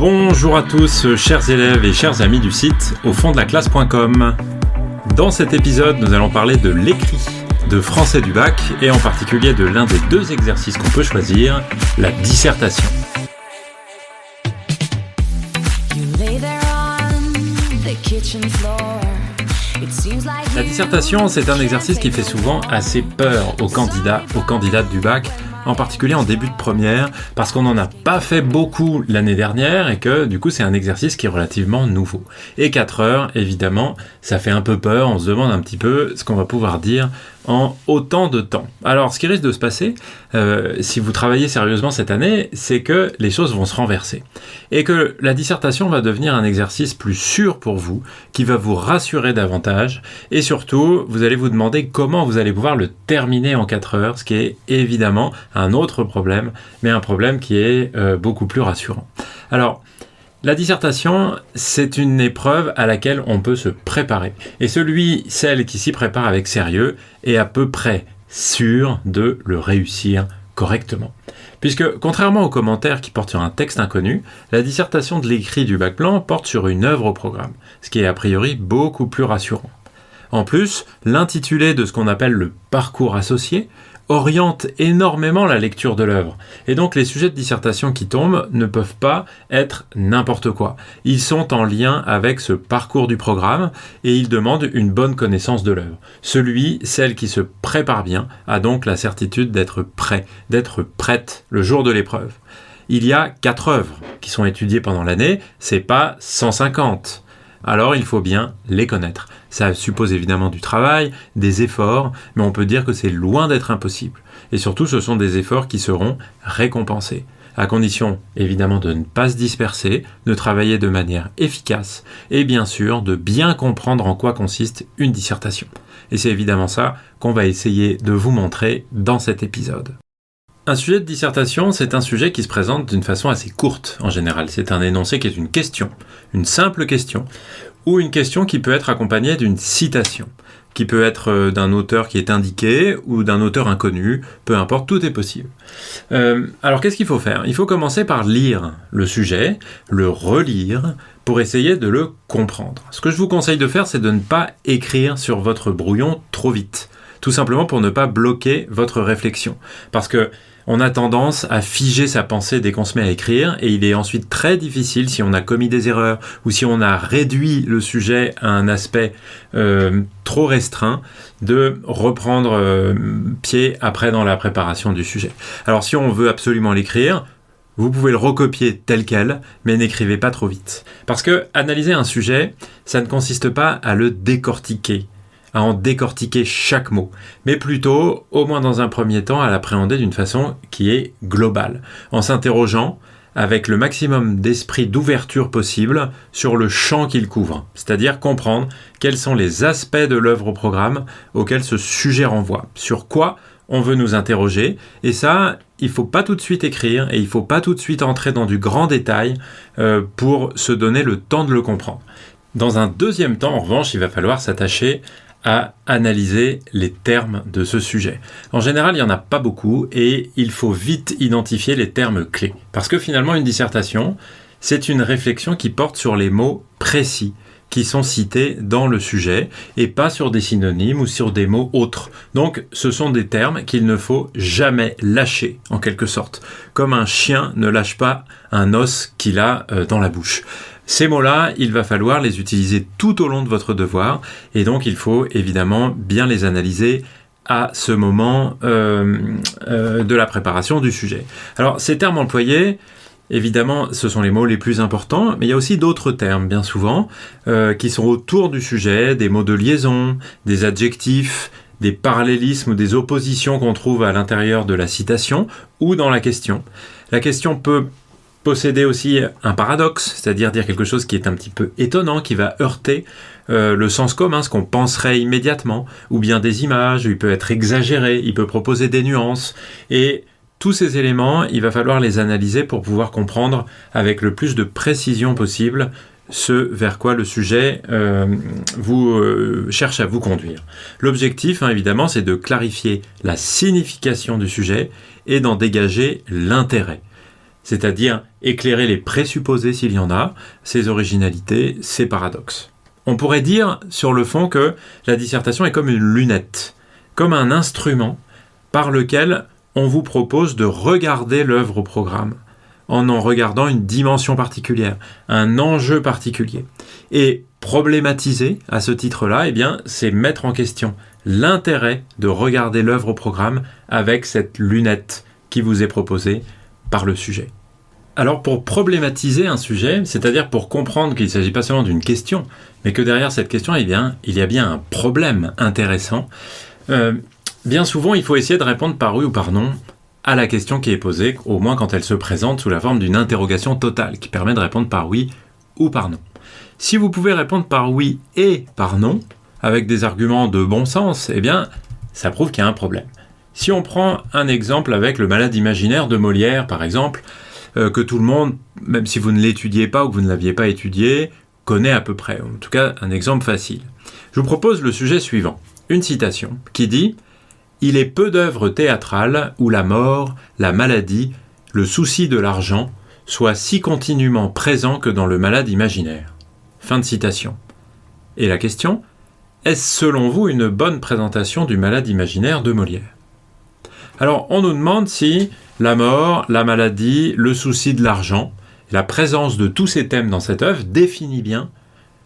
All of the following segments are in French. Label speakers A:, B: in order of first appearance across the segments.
A: Bonjour à tous, chers élèves et chers amis du site aufonddelaclasse.com. Dans cet épisode, nous allons parler de l'écrit de français du bac et en particulier de l'un des deux exercices qu'on peut choisir, la dissertation. La dissertation, c'est un exercice qui fait souvent assez peur aux candidates du bac, en particulier en début de première, parce qu'on n'en a pas fait beaucoup l'année dernière et que du coup c'est un exercice qui est relativement nouveau. Et 4 heures, évidemment, ça fait un peu peur, on se demande un petit peu ce qu'on va pouvoir dire en autant de temps. Alors, ce qui risque de se passer, si vous travaillez sérieusement cette année, c'est que les choses vont se renverser. Et que la dissertation va devenir un exercice plus sûr pour vous, qui va vous rassurer davantage, et surtout, vous allez vous demander comment vous allez pouvoir le terminer en 4 heures, ce qui est évidemment un autre problème, mais un problème qui est beaucoup plus rassurant. Alors, la dissertation, c'est une épreuve à laquelle on peut se préparer. Et celle qui s'y prépare avec sérieux est à peu près sûr de le réussir correctement. Puisque, contrairement aux commentaires qui portent sur un texte inconnu, la dissertation de l'écrit du bac blanc porte sur une œuvre au programme, ce qui est a priori beaucoup plus rassurant. En plus, l'intitulé de ce qu'on appelle le parcours associé oriente énormément la lecture de l'œuvre. Et donc les sujets de dissertation qui tombent ne peuvent pas être n'importe quoi. Ils sont en lien avec ce parcours du programme et ils demandent une bonne connaissance de l'œuvre. Celle qui se prépare bien, a donc la certitude d'être prêt, d'être prête le jour de l'épreuve. Il y a 4 œuvres qui sont étudiées pendant l'année, c'est pas 150. Alors il faut bien les connaître. Ça suppose évidemment du travail, des efforts, mais on peut dire que c'est loin d'être impossible. Et surtout, ce sont des efforts qui seront récompensés, à condition évidemment de ne pas se disperser, de travailler de manière efficace, et bien sûr de bien comprendre en quoi consiste une dissertation. Et c'est évidemment ça qu'on va essayer de vous montrer dans cet épisode. Un sujet de dissertation, c'est un sujet qui se présente d'une façon assez courte en général. C'est un énoncé qui est une question, une simple question, ou une question qui peut être accompagnée d'une citation, qui peut être d'un auteur qui est indiqué ou d'un auteur inconnu, peu importe, tout est possible. Alors qu'est-ce qu'il faut faire ? Il faut commencer par lire le sujet, le relire, pour essayer de le comprendre. Ce que je vous conseille de faire, c'est de ne pas écrire sur votre brouillon trop vite, tout simplement pour ne pas bloquer votre réflexion. Parce que on a tendance à figer sa pensée dès qu'on se met à écrire et il est ensuite très difficile, si on a commis des erreurs ou si on a réduit le sujet à un aspect trop restreint, de reprendre pied après dans la préparation du sujet. Alors si on veut absolument l'écrire, vous pouvez le recopier tel quel, mais n'écrivez pas trop vite. Parce que analyser un sujet, ça ne consiste pas à le décortiquer, à en décortiquer chaque mot, mais plutôt, au moins dans un premier temps, à l'appréhender d'une façon qui est globale, en s'interrogeant avec le maximum d'esprit d'ouverture possible sur le champ qu'il couvre, c'est-à-dire comprendre quels sont les aspects de l'œuvre au programme auxquels ce sujet renvoie, sur quoi on veut nous interroger, et ça, il ne faut pas tout de suite écrire, et il ne faut pas tout de suite entrer dans du grand détail pour se donner le temps de le comprendre. Dans un deuxième temps, en revanche, il va falloir s'attacher à analyser les termes de ce sujet. En général, il n'y en a pas beaucoup et il faut vite identifier les termes clés. Parce que finalement, une dissertation, c'est une réflexion qui porte sur les mots précis qui sont cités dans le sujet et pas sur des synonymes ou sur des mots autres. Donc, ce sont des termes qu'il ne faut jamais lâcher, en quelque sorte. Comme un chien ne lâche pas un os qu'il a dans la bouche. Ces mots-là, il va falloir les utiliser tout au long de votre devoir et donc il faut évidemment bien les analyser à ce moment de la préparation du sujet. Alors, ces termes employés, évidemment, ce sont les mots les plus importants, mais il y a aussi d'autres termes, bien souvent, qui sont autour du sujet, des mots de liaison, des adjectifs, des parallélismes ou des oppositions qu'on trouve à l'intérieur de la citation ou dans la question. La question peut posséder aussi un paradoxe, c'est-à-dire dire quelque chose qui est un petit peu étonnant, qui va heurter le sens commun, ce qu'on penserait immédiatement, ou bien des images, il peut être exagéré, il peut proposer des nuances, et tous ces éléments, il va falloir les analyser pour pouvoir comprendre avec le plus de précision possible ce vers quoi le sujet vous cherche à vous conduire. L'objectif, évidemment, c'est de clarifier la signification du sujet et d'en dégager l'intérêt. c'est-à-dire éclairer les présupposés s'il y en a, ses originalités, ses paradoxes. On pourrait dire sur le fond que la dissertation est comme une lunette, comme un instrument par lequel on vous propose de regarder l'œuvre au programme, en regardant une dimension particulière, un enjeu particulier. Et problématiser à ce titre-là, eh bien, c'est mettre en question l'intérêt de regarder l'œuvre au programme avec cette lunette qui vous est proposée par le sujet. Alors pour problématiser un sujet, c'est-à-dire pour comprendre qu'il ne s'agit pas seulement d'une question, mais que derrière cette question, il y a bien un problème intéressant, bien souvent il faut essayer de répondre par oui ou par non à la question qui est posée, au moins quand elle se présente sous la forme d'une interrogation totale, qui permet de répondre par oui ou par non. Si vous pouvez répondre par oui et par non, avec des arguments de bon sens, eh bien, ça prouve qu'il y a un problème. Si on prend un exemple avec le malade imaginaire de Molière, par exemple, que tout le monde, même si vous ne l'étudiez pas ou que vous ne l'aviez pas étudié, connaît à peu près. En tout cas, un exemple facile. Je vous propose le sujet suivant. Une citation qui dit « Il est peu d'œuvres théâtrales où la mort, la maladie, le souci de l'argent soient si continuellement présents que dans le malade imaginaire. » Fin de citation. Et la question, est-ce selon vous une bonne présentation du malade imaginaire de Molière ? Alors, on nous demande si la mort, la maladie, le souci de l'argent, la présence de tous ces thèmes dans cette œuvre définit bien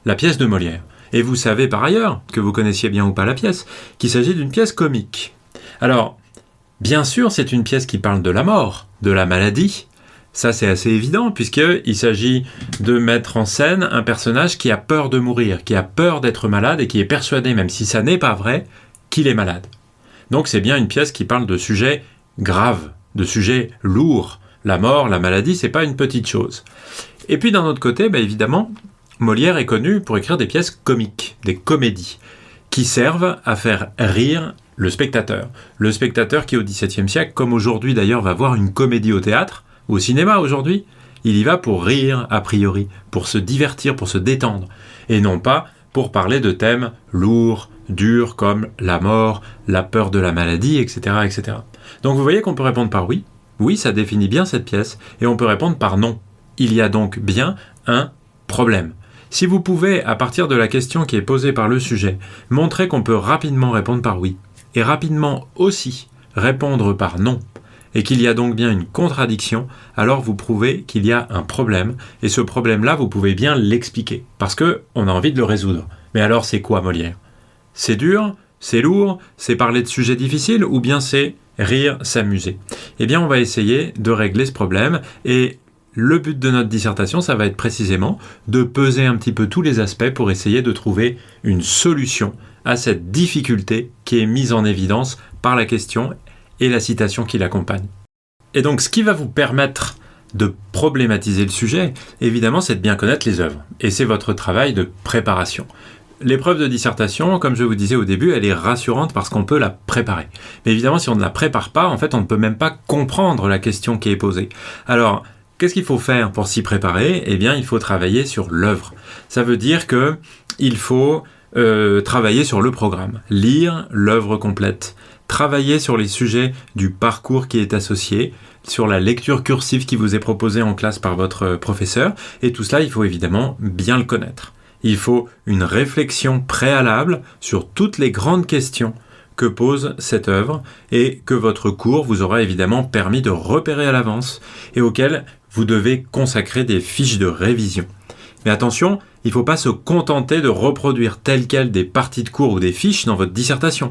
A: la pièce de Molière. Et vous savez par ailleurs, que vous connaissiez bien ou pas la pièce, qu'il s'agit d'une pièce comique. Alors, bien sûr, c'est une pièce qui parle de la mort, de la maladie. Ça, c'est assez évident, puisqu'il s'agit de mettre en scène un personnage qui a peur de mourir, qui a peur d'être malade et qui est persuadé, même si ça n'est pas vrai, qu'il est malade. Donc c'est bien une pièce qui parle de sujets graves, de sujets lourds. La mort, la maladie, c'est pas une petite chose. Et puis d'un autre côté, évidemment, Molière est connu pour écrire des pièces comiques, des comédies, qui servent à faire rire le spectateur. Le spectateur qui au XVIIe siècle, comme aujourd'hui d'ailleurs, va voir une comédie au théâtre, ou au cinéma aujourd'hui, il y va pour rire a priori, pour se divertir, pour se détendre, et non pas pour parler de thèmes lourds, durs comme la mort, la peur de la maladie, etc., etc. Donc vous voyez qu'on peut répondre par oui. Oui, ça définit bien cette pièce. Et on peut répondre par non. Il y a donc bien un problème. Si vous pouvez, à partir de la question qui est posée par le sujet, montrer qu'on peut rapidement répondre par oui, et rapidement aussi répondre par non, et qu'il y a donc bien une contradiction, alors vous prouvez qu'il y a un problème, et ce problème-là, vous pouvez bien l'expliquer, parce qu'on a envie de le résoudre. Mais alors, c'est quoi Molière ? C'est dur, c'est lourd, c'est parler de sujets difficiles ou bien c'est rire, s'amuser. Eh bien, on va essayer de régler ce problème et le but de notre dissertation, ça va être précisément de peser un petit peu tous les aspects pour essayer de trouver une solution à cette difficulté qui est mise en évidence par la question et la citation qui l'accompagne. Et donc, ce qui va vous permettre de problématiser le sujet, évidemment, c'est de bien connaître les œuvres. Et c'est votre travail de préparation. L'épreuve de dissertation, comme je vous disais au début, elle est rassurante parce qu'on peut la préparer. Mais évidemment, si on ne la prépare pas, en fait, on ne peut même pas comprendre la question qui est posée. Alors, qu'est-ce qu'il faut faire pour s'y préparer ? Eh bien, il faut travailler sur l'œuvre. Ça veut dire que il faut travailler sur le programme, lire l'œuvre complète, travailler sur les sujets du parcours qui est associé, sur la lecture cursive qui vous est proposée en classe par votre professeur, et tout cela, il faut évidemment bien le connaître. Il faut une réflexion préalable sur toutes les grandes questions que pose cette œuvre et que votre cours vous aura évidemment permis de repérer à l'avance et auxquelles vous devez consacrer des fiches de révision. Mais attention, il ne faut pas se contenter de reproduire telles quelles des parties de cours ou des fiches dans votre dissertation,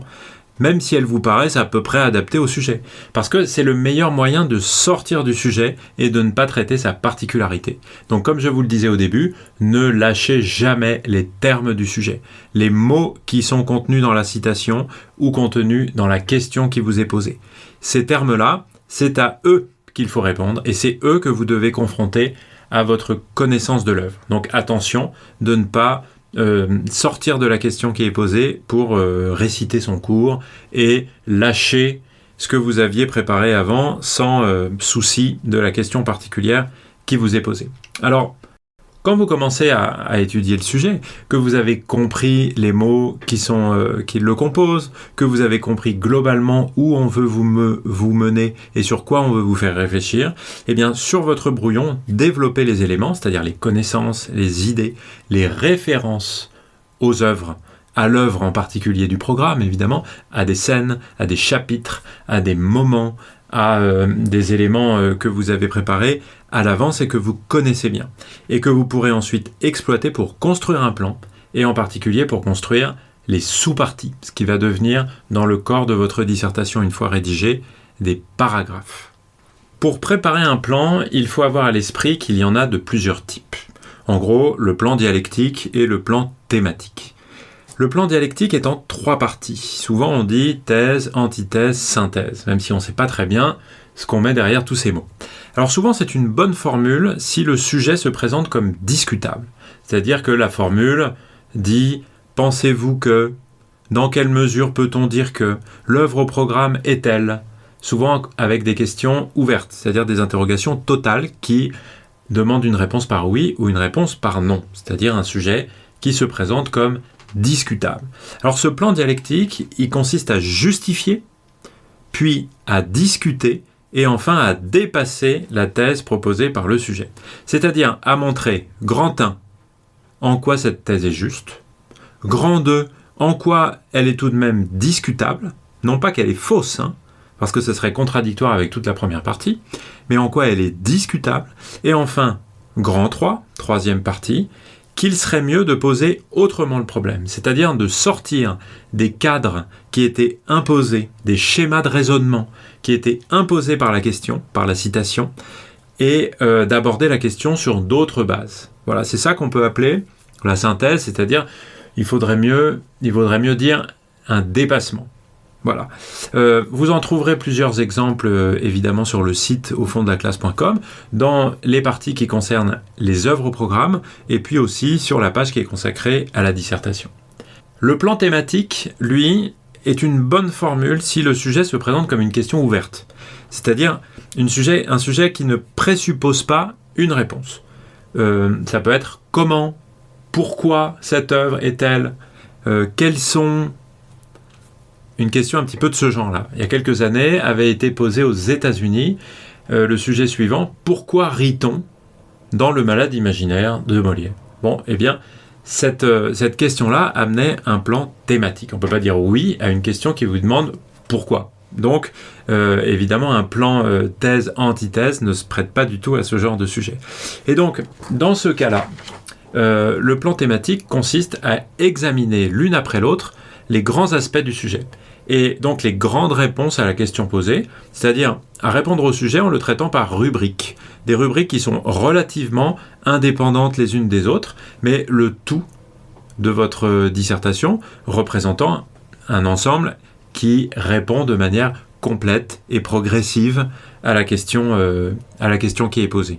A: même si elles vous paraissent à peu près adaptées au sujet, parce que c'est le meilleur moyen de sortir du sujet et de ne pas traiter sa particularité. Donc comme je vous le disais au début, ne lâchez jamais les termes du sujet, les mots qui sont contenus dans la citation ou contenus dans la question qui vous est posée. Ces termes-là, c'est à eux qu'il faut répondre et c'est eux que vous devez confronter à votre connaissance de l'œuvre. Donc attention de ne pas sortir de la question qui est posée pour réciter son cours et lâcher ce que vous aviez préparé avant sans souci de la question particulière qui vous est posée. Alors, quand vous commencez à étudier le sujet, que vous avez compris les mots qui le composent, que vous avez compris globalement où on veut vous mener et sur quoi on veut vous faire réfléchir, eh bien, sur votre brouillon, développez les éléments, c'est-à-dire les connaissances, les idées, les références aux œuvres, à l'œuvre en particulier du programme, évidemment, à des scènes, à des chapitres, à des moments, à des éléments que vous avez préparés à l'avance et que vous connaissez bien, et que vous pourrez ensuite exploiter pour construire un plan, et en particulier pour construire les sous-parties, ce qui va devenir, dans le corps de votre dissertation une fois rédigée, des paragraphes. Pour préparer un plan, il faut avoir à l'esprit qu'il y en a de plusieurs types. En gros, le plan dialectique et le plan thématique. Le plan dialectique est en 3 parties. Souvent on dit thèse, antithèse, synthèse, même si on ne sait pas très bien ce qu'on met derrière tous ces mots. Alors souvent c'est une bonne formule si le sujet se présente comme discutable. C'est-à-dire que la formule dit « Pensez-vous que ?» Dans quelle mesure peut-on dire que l'œuvre au programme est telle ? Souvent avec des questions ouvertes, c'est-à-dire des interrogations totales qui demandent une réponse par oui ou une réponse par non, c'est-à-dire un sujet qui se présente comme discutable. Alors ce plan dialectique, il consiste à justifier, puis à discuter, et enfin à dépasser la thèse proposée par le sujet. C'est-à-dire à montrer, grand 1, en quoi cette thèse est juste, grand 2, en quoi elle est tout de même discutable, non pas qu'elle est fausse, parce que ce serait contradictoire avec toute la première partie, mais en quoi elle est discutable, et enfin, grand 3, troisième partie, qu'il serait mieux de poser autrement le problème, c'est-à-dire de sortir des cadres qui étaient imposés, des schémas de raisonnement qui étaient imposés par la question, par la citation, et d'aborder la question sur d'autres bases. Voilà, c'est ça qu'on peut appeler la synthèse, c'est-à-dire il vaudrait mieux dire un dépassement. Voilà. Vous en trouverez plusieurs exemples évidemment sur le site aufonddelaclasse.com dans les parties qui concernent les œuvres au programme et puis aussi sur la page qui est consacrée à la dissertation. Le plan thématique, lui, est une bonne formule si le sujet se présente comme une question ouverte, c'est-à-dire un sujet qui ne présuppose pas une réponse. Ça peut être comment, pourquoi cette œuvre est telle, quels sont... Une question un petit peu de ce genre-là. Il y a quelques années, avait été posée aux États-Unis le sujet suivant, pourquoi rit-on dans Le Malade imaginaire de Molière ? Bon, eh bien, cette question-là amenait un plan thématique. On ne peut pas dire oui à une question qui vous demande pourquoi. Donc, évidemment, un plan thèse-antithèse ne se prête pas du tout à ce genre de sujet. Et donc, dans ce cas-là, le plan thématique consiste à examiner l'une après l'autre les grands aspects du sujet. Et donc les grandes réponses à la question posée, c'est-à-dire à répondre au sujet en le traitant par rubriques. Des rubriques qui sont relativement indépendantes les unes des autres, mais le tout de votre dissertation représentant un ensemble qui répond de manière complète et progressive à la question qui est posée.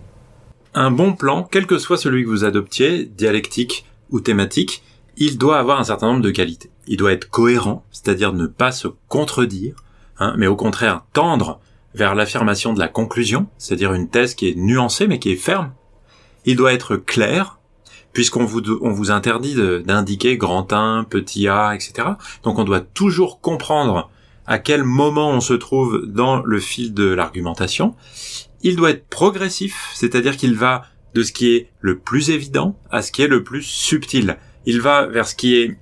A: Un bon plan, quel que soit celui que vous adoptiez, dialectique ou thématique, il doit avoir un certain nombre de qualités. Il doit être cohérent, c'est-à-dire ne pas se contredire, mais au contraire tendre vers l'affirmation de la conclusion, c'est-à-dire une thèse qui est nuancée mais qui est ferme. Il doit être clair, puisqu'on vous interdit d'indiquer grand 1, petit a, etc. Donc on doit toujours comprendre à quel moment on se trouve dans le fil de l'argumentation. Il doit être progressif, c'est-à-dire qu'il va de ce qui est le plus évident à ce qui est le plus subtil. Il va vers ce qui est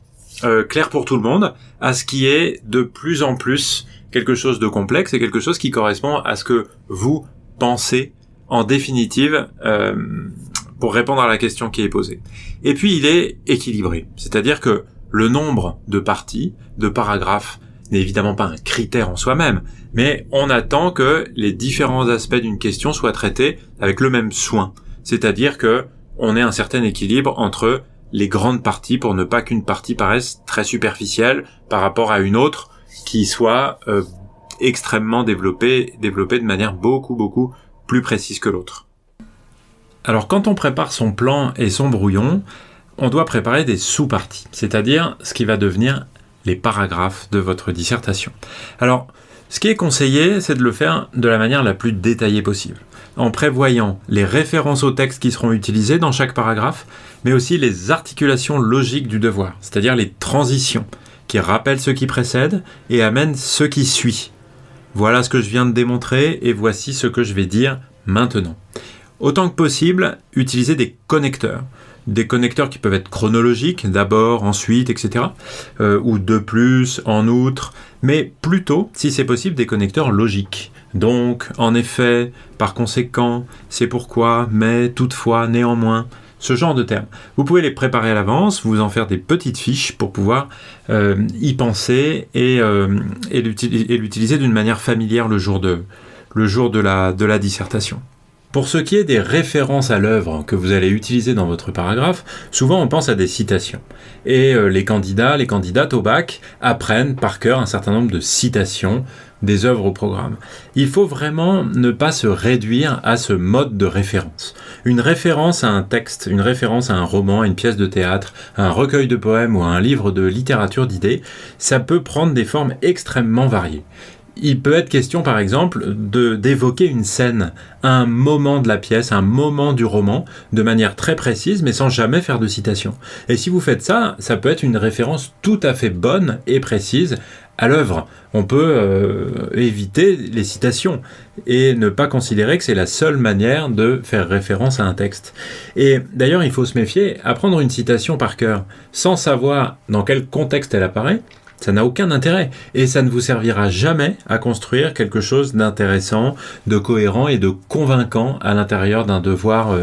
A: clair pour tout le monde, à ce qui est de plus en plus quelque chose de complexe et quelque chose qui correspond à ce que vous pensez en définitive pour répondre à la question qui est posée. Et puis il est équilibré, c'est-à-dire que le nombre de parties, de paragraphes n'est évidemment pas un critère en soi-même, mais on attend que les différents aspects d'une question soient traités avec le même soin, c'est-à-dire que on ait un certain équilibre entre les grandes parties pour ne pas qu'une partie paraisse très superficielle par rapport à une autre qui soit extrêmement développée de manière beaucoup plus précise que l'autre. Alors quand on prépare son plan et son brouillon, on doit préparer des sous-parties, c'est-à-dire ce qui va devenir les paragraphes de votre dissertation. Alors Ce qui est conseillé, c'est de le faire de la manière la plus détaillée possible, en prévoyant les références aux textes qui seront utilisés dans chaque paragraphe, mais aussi les articulations logiques du devoir, c'est-à-dire les transitions, qui rappellent ce qui précède et amènent ce qui suit. Voilà ce que je viens de démontrer et voici ce que je vais dire maintenant. Autant que possible, utilisez des connecteurs. Des connecteurs qui peuvent être chronologiques, d'abord, ensuite, etc. Ou de plus, en outre, mais plutôt, si c'est possible, des connecteurs logiques. Donc, en effet, par conséquent, c'est pourquoi, mais, toutefois, néanmoins, ce genre de termes. Vous pouvez les préparer à l'avance, vous en faire des petites fiches pour pouvoir y penser et l'utiliser d'une manière familière le jour de la dissertation. Pour ce qui est des références à l'œuvre que vous allez utiliser dans votre paragraphe, souvent on pense à des citations. Et les candidats, les candidates au bac apprennent par cœur un certain nombre de citations des œuvres au programme. Il faut vraiment ne pas se réduire à ce mode de référence. Une référence à un texte, une référence à un roman, à une pièce de théâtre, à un recueil de poèmes ou à un livre de littérature d'idées, ça peut prendre des formes extrêmement variées. Il peut être question, par exemple, d'évoquer une scène, un moment de la pièce, un moment du roman, de manière très précise, mais sans jamais faire de citation. Et si vous faites ça, ça peut être une référence tout à fait bonne et précise à l'œuvre. On peut éviter les citations et ne pas considérer que c'est la seule manière de faire référence à un texte. Et d'ailleurs, il faut se méfier, apprendre une citation par cœur sans savoir dans quel contexte elle apparaît, ça n'a aucun intérêt et ça ne vous servira jamais à construire quelque chose d'intéressant, de cohérent et de convaincant à l'intérieur d'un devoir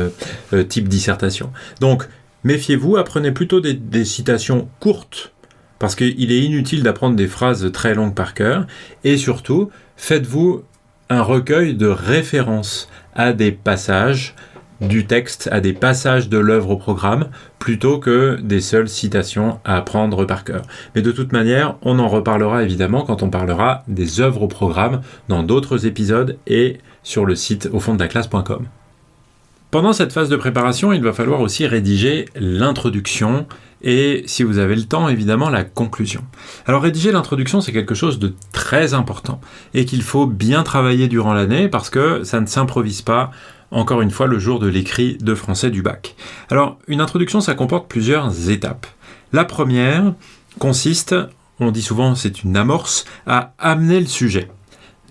A: type dissertation. Donc, méfiez-vous, apprenez plutôt des citations courtes parce qu'il est inutile d'apprendre des phrases très longues par cœur et surtout, faites-vous un recueil de références à des passages du texte, à des passages de l'œuvre au programme, plutôt que des seules citations à apprendre par cœur. Mais de toute manière, on en reparlera évidemment quand on parlera des œuvres au programme dans d'autres épisodes et sur le site aufonddelaclasse.com. Pendant cette phase de préparation, il va falloir aussi rédiger l'introduction et, si vous avez le temps, évidemment, la conclusion. Alors, rédiger l'introduction, c'est quelque chose de très important et qu'il faut bien travailler durant l'année parce que ça ne s'improvise pas, encore une fois, le jour de l'écrit de français du bac. Alors, une introduction, ça comporte plusieurs étapes. La première consiste, on dit souvent c'est une amorce, à amener le sujet.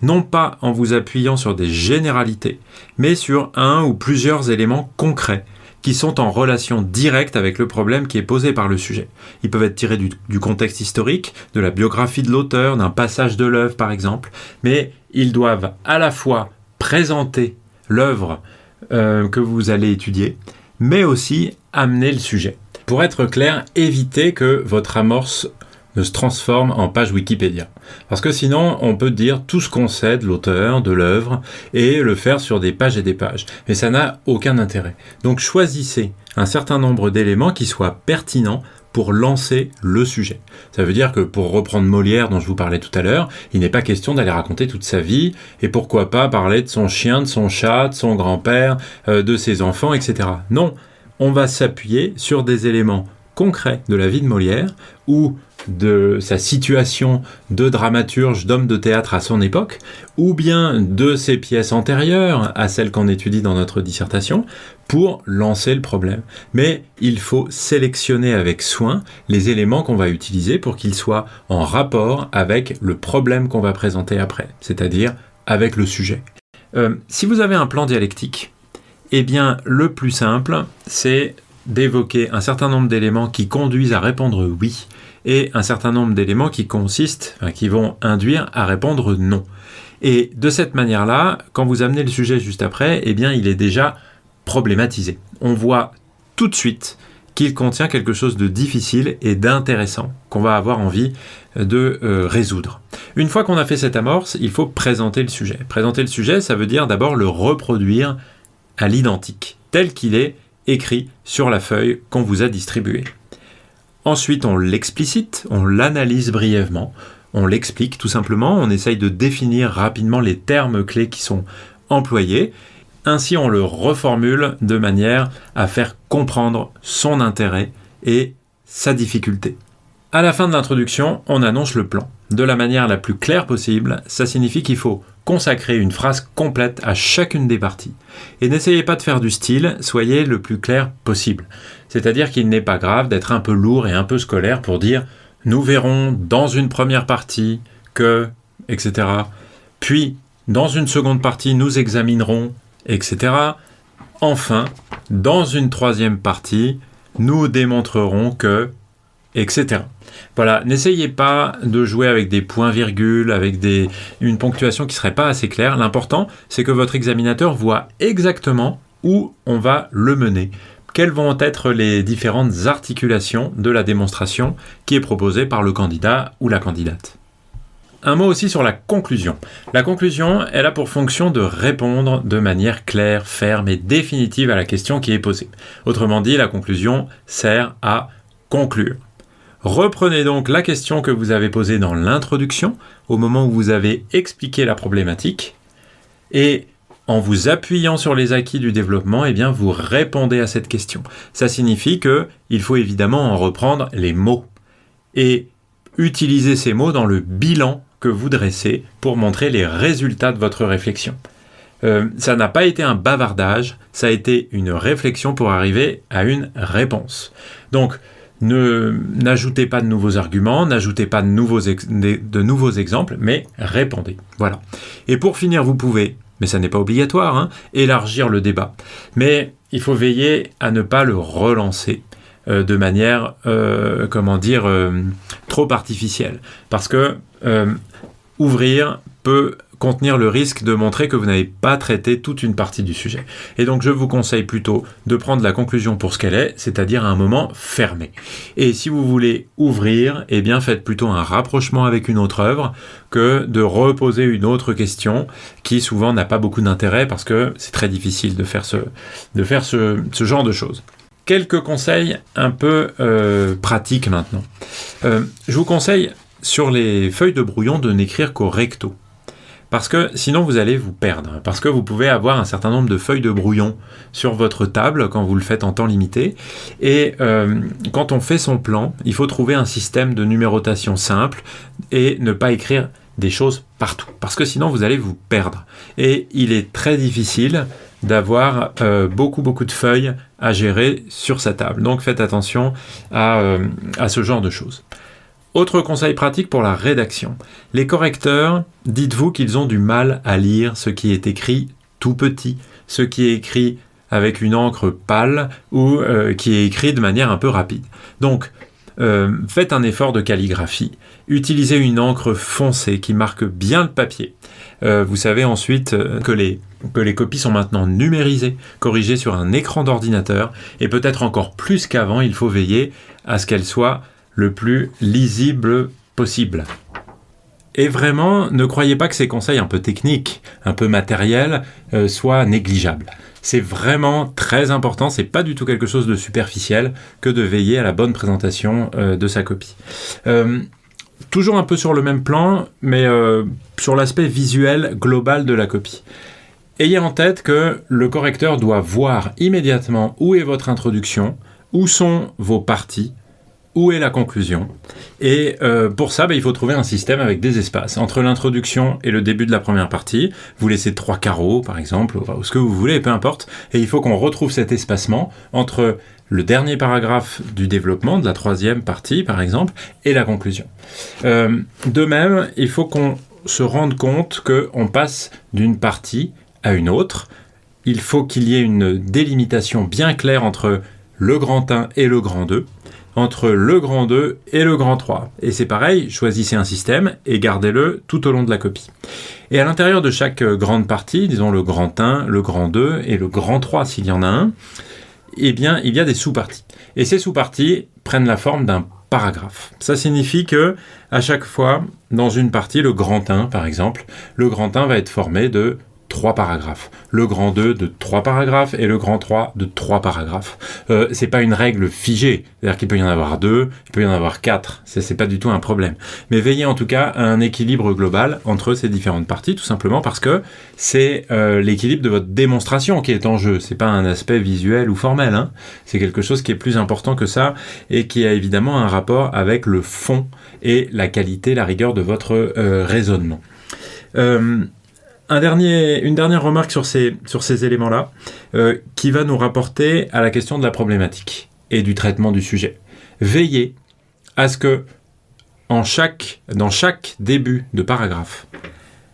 A: Non pas en vous appuyant sur des généralités, mais sur un ou plusieurs éléments concrets qui sont en relation directe avec le problème qui est posé par le sujet. Ils peuvent être tirés du contexte historique, de la biographie de l'auteur, d'un passage de l'œuvre par exemple, mais ils doivent à la fois présenter l'œuvre que vous allez étudier, mais aussi amener le sujet. Pour être clair, évitez que votre amorce ne se transforme en page Wikipédia. Parce que sinon, on peut dire tout ce qu'on sait de l'auteur, de l'œuvre, et le faire sur des pages et des pages. Mais ça n'a aucun intérêt. Donc choisissez un certain nombre d'éléments qui soient pertinents pour lancer le sujet. Ça veut dire que pour reprendre Molière dont je vous parlais tout à l'heure, il n'est pas question d'aller raconter toute sa vie, et pourquoi pas parler de son chien, de son chat, de son grand-père, de ses enfants, etc. Non, on va s'appuyer sur des éléments concrets de la vie de Molière, ou de sa situation de dramaturge, d'homme de théâtre à son époque, ou bien de ses pièces antérieures à celles qu'on étudie dans notre dissertation, pour lancer le problème. Mais il faut sélectionner avec soin les éléments qu'on va utiliser pour qu'ils soient en rapport avec le problème qu'on va présenter après, c'est-à-dire avec le sujet. Si vous avez un plan dialectique, eh bien le plus simple, c'est d'évoquer un certain nombre d'éléments qui conduisent à répondre oui, et un certain nombre d'éléments qui vont induire à répondre non. Et de cette manière-là, quand vous amenez le sujet juste après, eh bien, il est déjà problématisé. On voit tout de suite qu'il contient quelque chose de difficile et d'intéressant qu'on va avoir envie de résoudre. Une fois qu'on a fait cette amorce, il faut présenter le sujet. Présenter le sujet, ça veut dire d'abord le reproduire à l'identique, tel qu'il est écrit sur la feuille qu'on vous a distribuée. Ensuite, on l'explicite, on l'analyse brièvement, on l'explique tout simplement, on essaye de définir rapidement les termes clés qui sont employés. Ainsi, on le reformule de manière à faire comprendre son intérêt et sa difficulté. À la fin de l'introduction, on annonce le plan. De la manière la plus claire possible, ça signifie qu'il faut consacrer une phrase complète à chacune des parties. Et n'essayez pas de faire du style, soyez le plus clair possible. C'est-à-dire qu'il n'est pas grave d'être un peu lourd et un peu scolaire pour dire « nous verrons dans une première partie que… » etc. Puis, dans une seconde partie, nous examinerons, etc. Enfin, dans une troisième partie, nous démontrerons que… etc. Voilà, n'essayez pas de jouer avec des points-virgules, avec une ponctuation qui ne serait pas assez claire. L'important, c'est que votre examinateur voit exactement où on va le mener. Quelles vont être les différentes articulations de la démonstration qui est proposée par le candidat ou la candidate. Un mot aussi sur la conclusion. La conclusion, elle a pour fonction de répondre de manière claire, ferme et définitive à la question qui est posée. Autrement dit, la conclusion sert à conclure. Reprenez donc la question que vous avez posée dans l'introduction, au moment où vous avez expliqué la problématique, et en vous appuyant sur les acquis du développement, eh bien, vous répondez à cette question. Ça signifie qu'il faut évidemment en reprendre les mots, et utiliser ces mots dans le bilan que vous dressez pour montrer les résultats de votre réflexion. Ça n'a pas été un bavardage, ça a été une réflexion pour arriver à une réponse. Donc, n'ajoutez pas de nouveaux arguments, n'ajoutez pas de nouveaux exemples, mais répondez. Voilà. Et pour finir, vous pouvez, mais ça n'est pas obligatoire, élargir le débat. Mais il faut veiller à ne pas le relancer de manière, trop artificielle. Parce que ouvrir peut contenir le risque de montrer que vous n'avez pas traité toute une partie du sujet. Et donc, je vous conseille plutôt de prendre la conclusion pour ce qu'elle est, c'est-à-dire à un moment fermé. Et si vous voulez ouvrir, eh bien, faites plutôt un rapprochement avec une autre œuvre que de reposer une autre question qui, souvent, n'a pas beaucoup d'intérêt parce que c'est très difficile de faire ce genre de choses. Quelques conseils un peu pratiques maintenant. Je vous conseille, sur les feuilles de brouillon, de n'écrire qu'au recto. Parce que sinon vous allez vous perdre, parce que vous pouvez avoir un certain nombre de feuilles de brouillon sur votre table quand vous le faites en temps limité, et quand on fait son plan, il faut trouver un système de numérotation simple et ne pas écrire des choses partout, parce que sinon vous allez vous perdre. Et il est très difficile d'avoir beaucoup de feuilles à gérer sur sa table, donc faites attention à ce genre de choses. Autre conseil pratique pour la rédaction. Les correcteurs, dites-vous qu'ils ont du mal à lire ce qui est écrit tout petit, ce qui est écrit avec une encre pâle ou qui est écrit de manière un peu rapide. Donc, faites un effort de calligraphie. Utilisez une encre foncée qui marque bien le papier. Vous savez ensuite que les copies sont maintenant numérisées, corrigées sur un écran d'ordinateur, et peut-être encore plus qu'avant, il faut veiller à ce qu'elles soient le plus lisible possible. Et vraiment, ne croyez pas que ces conseils un peu techniques, un peu matériels, soient négligeables. C'est vraiment très important, c'est pas du tout quelque chose de superficiel que de veiller à la bonne présentation de sa copie. Toujours un peu sur le même plan, mais sur l'aspect visuel global de la copie. Ayez en tête que le correcteur doit voir immédiatement où est votre introduction, où sont vos parties, où est la conclusion. Et pour ça, il faut trouver un système avec des espaces. Entre l'introduction et le début de la première partie, vous laissez 3 carreaux, par exemple, ou ce que vous voulez, peu importe. Et il faut qu'on retrouve cet espacement entre le dernier paragraphe du développement, de la 3e partie, par exemple, et la conclusion. De même, il faut qu'on se rende compte qu'on passe d'une partie à une autre. Il faut qu'il y ait une délimitation bien claire entre le grand 1 et le grand 2. Entre le grand 2 et le grand 3. Et c'est pareil, choisissez un système et gardez-le tout au long de la copie. Et à l'intérieur de chaque grande partie, disons le grand 1, le grand 2 et le grand 3 s'il y en a un, eh bien, il y a des sous-parties. Et ces sous-parties prennent la forme d'un paragraphe. Ça signifie que, à chaque fois, dans une partie, le grand 1, par exemple, le grand 1 va être formé de 3 paragraphes. Le grand 2 de 3 paragraphes et le grand 3 de 3 paragraphes. C'est pas une règle figée. C'est-à-dire qu'il peut y en avoir 2, il peut y en avoir 4. C'est pas du tout un problème. Mais veillez en tout cas à un équilibre global entre ces différentes parties, tout simplement parce que c'est l'équilibre de votre démonstration qui est en jeu. C'est pas un aspect visuel ou formel, hein. C'est quelque chose qui est plus important que ça et qui a évidemment un rapport avec le fond et la qualité, la rigueur de votre raisonnement. Une dernière remarque sur ces éléments-là, qui va nous rapporter à la question de la problématique et du traitement du sujet. Veillez à ce que dans chaque début de paragraphe,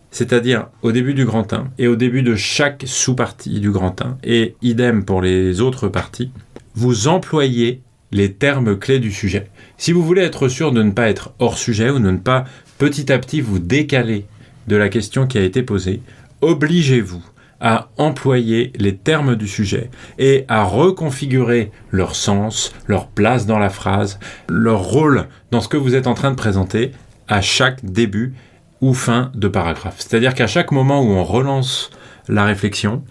A: c'est-à-dire au début du grand 1 et au début de chaque sous-partie du grand 1, et idem pour les autres parties, vous employez les termes clés du sujet. Si vous voulez être sûr de ne pas être hors sujet ou de ne pas petit à petit vous décaler de la question qui a été posée, obligez-vous à employer les termes du sujet et à reconfigurer leur sens, leur place dans la phrase, leur rôle dans ce que vous êtes en train de présenter à chaque début ou fin de paragraphe. C'est-à-dire qu'à chaque moment où on relance la réflexion,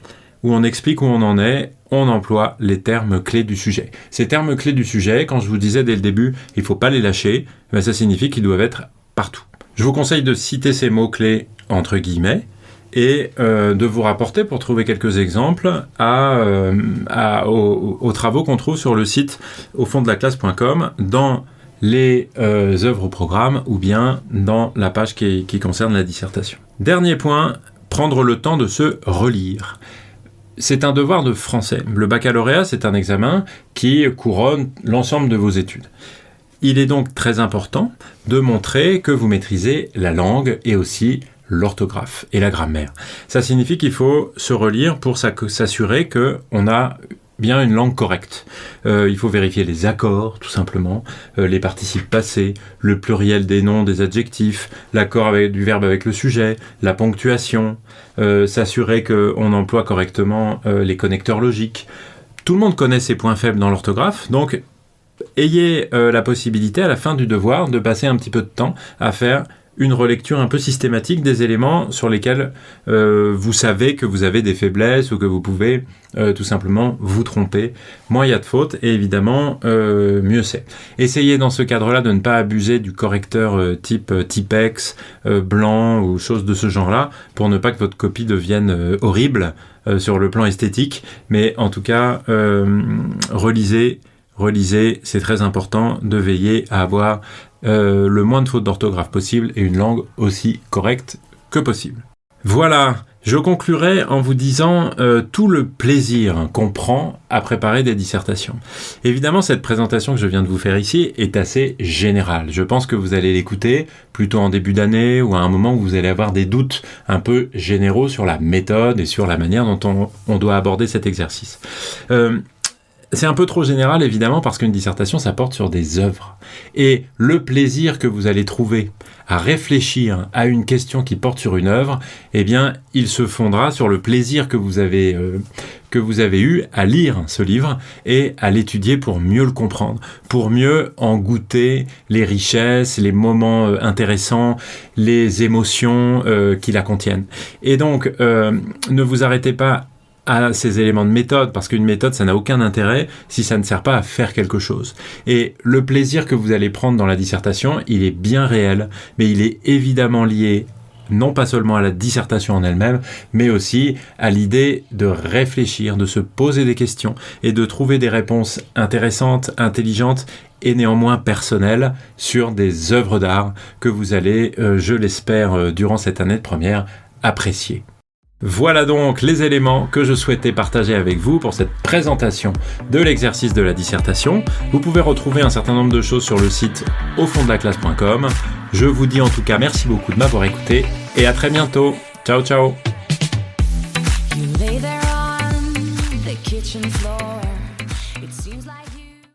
A: où on explique où on en est, on emploie les termes clés du sujet. Ces termes clés du sujet, quand je vous disais dès le début, il ne faut pas les lâcher, ben ça signifie qu'ils doivent être partout. Je vous conseille de citer ces mots-clés entre guillemets et de vous rapporter pour trouver quelques exemples aux travaux qu'on trouve sur le site aufonddelaclasse.com dans les œuvres au programme ou bien dans la page qui concerne la dissertation. Dernier point, prendre le temps de se relire. C'est un devoir de français. Le baccalauréat, c'est un examen qui couronne l'ensemble de vos études. Il est donc très important de montrer que vous maîtrisez la langue et aussi l'orthographe et la grammaire. Ça signifie qu'il faut se relire pour s'assurer qu'on a bien une langue correcte. Il faut vérifier les accords, tout simplement, les participes passés, le pluriel des noms, des adjectifs, l'accord du verbe avec le sujet, la ponctuation, s'assurer qu'on emploie correctement les connecteurs logiques. Tout le monde connaît ses points faibles dans l'orthographe, donc ayez la possibilité à la fin du devoir de passer un petit peu de temps à faire une relecture un peu systématique des éléments sur lesquels vous savez que vous avez des faiblesses ou que vous pouvez tout simplement vous tromper. Moins il y a de fautes et évidemment mieux c'est. Essayez dans ce cadre-là de ne pas abuser du correcteur type Tipex, blanc ou choses de ce genre-là pour ne pas que votre copie devienne horrible sur le plan esthétique. Mais en tout cas, relisez, c'est très important de veiller à avoir le moins de fautes d'orthographe possible et une langue aussi correcte que possible. Voilà, je conclurai en vous disant tout le plaisir qu'on prend à préparer des dissertations. Évidemment, cette présentation que je viens de vous faire ici est assez générale. Je pense que vous allez l'écouter plutôt en début d'année ou à un moment où vous allez avoir des doutes un peu généraux sur la méthode et sur la manière dont on doit aborder cet exercice. C'est un peu trop général, évidemment, parce qu'une dissertation, ça porte sur des œuvres. Et le plaisir que vous allez trouver à réfléchir à une question qui porte sur une œuvre, eh bien, il se fondera sur le plaisir que vous avez eu à lire ce livre et à l'étudier pour mieux le comprendre, pour mieux en goûter les richesses, les moments intéressants, les émotions qui la contiennent. Et donc, ne vous arrêtez pas à ces éléments de méthode, parce qu'une méthode, ça n'a aucun intérêt si ça ne sert pas à faire quelque chose. Et le plaisir que vous allez prendre dans la dissertation, il est bien réel, mais il est évidemment lié non pas seulement à la dissertation en elle-même, mais aussi à l'idée de réfléchir, de se poser des questions et de trouver des réponses intéressantes, intelligentes et néanmoins personnelles sur des œuvres d'art que vous allez, je l'espère, durant cette année de première, apprécier. Voilà donc les éléments que je souhaitais partager avec vous pour cette présentation de l'exercice de la dissertation. Vous pouvez retrouver un certain nombre de choses sur le site aufonddelaclasse.com. Je vous dis en tout cas merci beaucoup de m'avoir écouté et à très bientôt. Ciao ciao. You lay there on the kitchen floor.